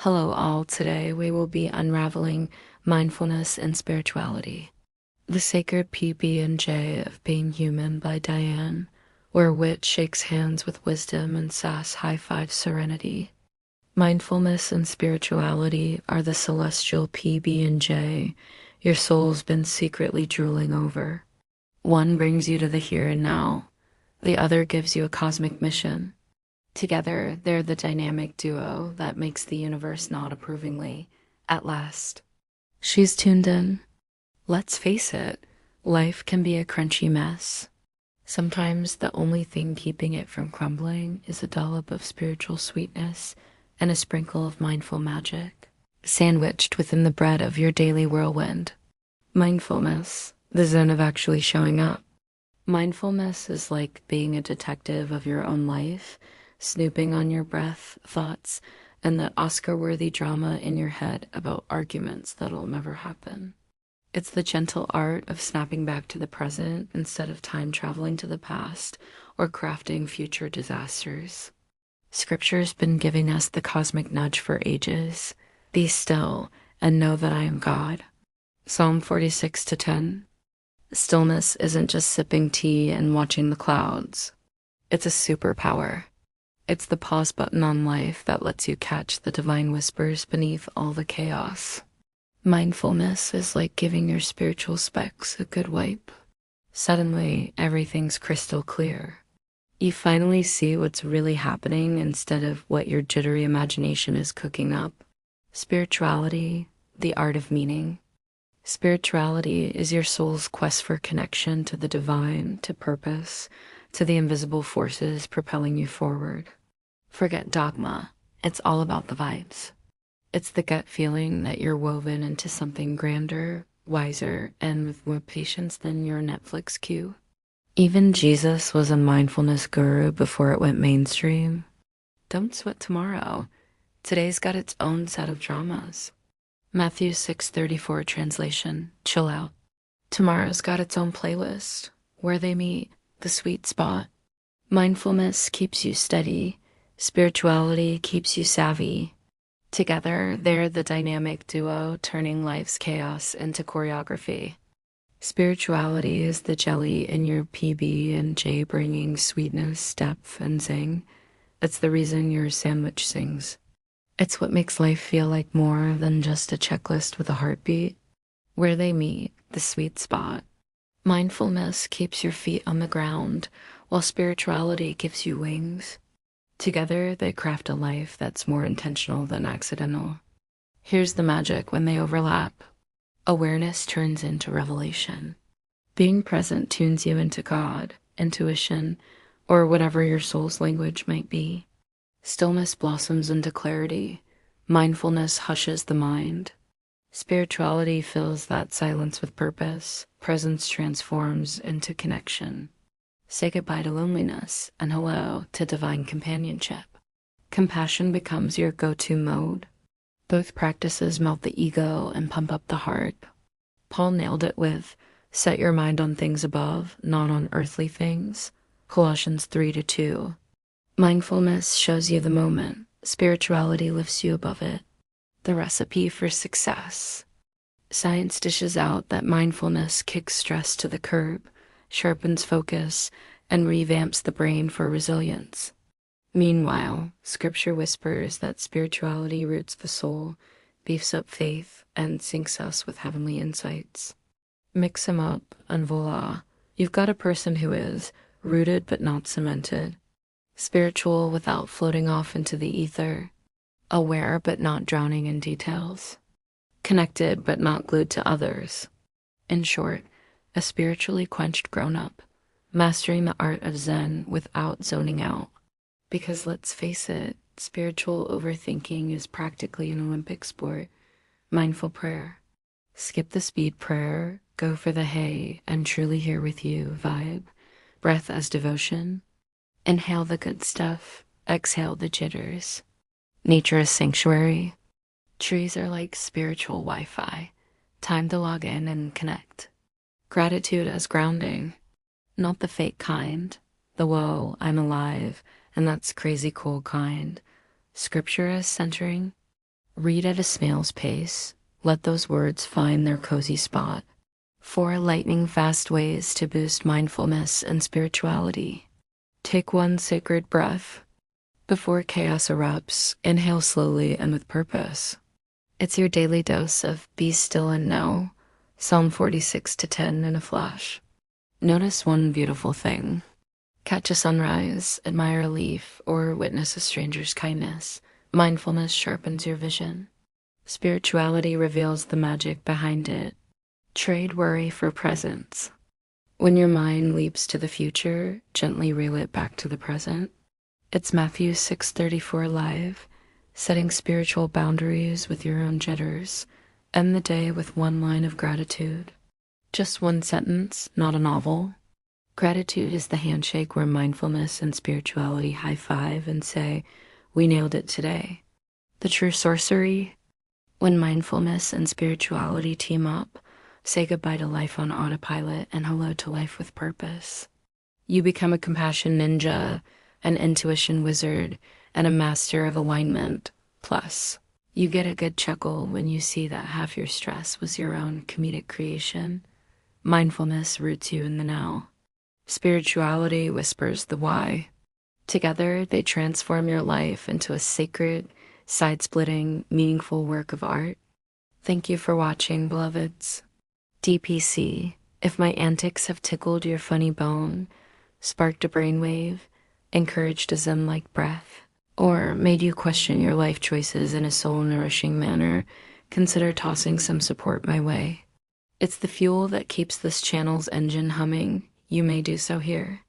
Hello, all. Today we will be unraveling mindfulness and spirituality. The Sacred PB&J of Being Human by Diane, where wit shakes hands with wisdom and sass high-fives serenity. Mindfulness and spirituality are the celestial PB&J your soul's been secretly drooling over. One brings you to the here and now. The other gives you a cosmic mission. Together, they're the dynamic duo that makes the universe nod approvingly, at last. She's tuned in. Let's face it, life can be a crunchy mess. Sometimes the only thing keeping it from crumbling is a dollop of spiritual sweetness and a sprinkle of mindful magic, sandwiched within the bread of your daily whirlwind. Mindfulness, the zen of actually showing up. Mindfulness is like being a detective of your own life, snooping on your breath, thoughts, and that Oscar-worthy drama in your head about arguments that'll never happen. It's the gentle art of snapping back to the present instead of time traveling to the past or crafting future disasters. Scripture's been giving us the cosmic nudge for ages. Be still and know that I am God. Psalm 46:10. Stillness isn't just sipping tea and watching the clouds. It's a superpower. It's the pause button on life that lets you catch the divine whispers beneath all the chaos. Mindfulness is like giving your spiritual specks a good wipe. Suddenly, everything's crystal clear. You finally see what's really happening instead of what your jittery imagination is cooking up. Spirituality, the art of meaning. Spirituality is your soul's quest for connection to the divine, to purpose, to the invisible forces propelling you forward. Forget dogma. It's all about the vibes. It's the gut feeling that you're woven into something grander, wiser, and with more patience than your Netflix queue. Even Jesus was a mindfulness guru before it went mainstream. Don't sweat tomorrow. Today's got its own set of dramas. Matthew 6:34 translation, chill out. Tomorrow's got its own playlist. Where they meet, the sweet spot. Mindfulness keeps you steady. Spirituality keeps you savvy. Together, they're the dynamic duo turning life's chaos into choreography. Spirituality is the jelly in your PB&J bringing sweetness, depth, and zing. It's the reason your sandwich sings. It's what makes life feel like more than just a checklist with a heartbeat. Where they meet, the sweet spot. Mindfulness keeps your feet on the ground, while spirituality gives you wings. Together, they craft a life that's more intentional than accidental. Here's the magic when they overlap. Awareness turns into revelation. Being present tunes you into God, intuition, or whatever your soul's language might be. Stillness blossoms into clarity. Mindfulness hushes the mind. Spirituality fills that silence with purpose. Presence transforms into connection. Say goodbye to loneliness and hello to divine companionship. Compassion becomes your go-to mode. Both practices melt the ego and pump up the heart. Paul nailed it with, set your mind on things above, not on earthly things. Colossians 3:2. Mindfulness shows you the moment. Spirituality lifts you above it. The recipe for success. Science dishes out that mindfulness kicks stress to the curb, sharpens focus, and revamps the brain for resilience. Meanwhile, scripture whispers that spirituality roots the soul, beefs up faith, and sinks us with heavenly insights. Mix them up, and voila, you've got a person who is rooted but not cemented, spiritual without floating off into the ether, aware but not drowning in details, connected but not glued to others. In short, a spiritually quenched grown-up, mastering the art of Zen without zoning out. Because let's face it, spiritual overthinking is practically an Olympic sport. Mindful prayer. Skip the speed prayer, go for the hey, and truly here with you vibe. Breath as devotion. Inhale the good stuff, exhale the jitters. Nature is sanctuary. Trees are like spiritual Wi-Fi. Time to log in and connect. Gratitude as grounding. Not the fake kind. The whoa, I'm alive, and that's crazy cool kind. Scripture as centering. Read at a snail's pace. Let those words find their cozy spot. 4 lightning-fast ways to boost mindfulness and spirituality. Take 1 sacred breath. Before chaos erupts, inhale slowly and with purpose. It's your daily dose of be still and know. Psalm 46:10 in a flash. Notice one beautiful thing. Catch a sunrise, admire a leaf, or witness a stranger's kindness. Mindfulness sharpens your vision. Spirituality reveals the magic behind it. Trade worry for presence. When your mind leaps to the future, gently reel it back to the present. It's Matthew 6:34 live, setting spiritual boundaries with your own jitters. End the day with 1 line of gratitude. Just 1 sentence, not a novel. Gratitude is the handshake where mindfulness and spirituality high-five and say, we nailed it today. The true sorcery? When mindfulness and spirituality team up, say goodbye to life on autopilot and hello to life with purpose. You become a compassion ninja, an intuition wizard, and a master of alignment. Plus, you get a good chuckle when you see that half your stress was your own comedic creation. Mindfulness roots you in the now. Spirituality whispers the why. Together, they transform your life into a sacred, side-splitting, meaningful work of art. Thank you for watching, beloveds. DPC, if my antics have tickled your funny bone, sparked a brainwave, encouraged a Zen-like breath, or made you question your life choices in a soul-nourishing manner, consider tossing some support my way. It's the fuel that keeps this channel's engine humming. You may do so here.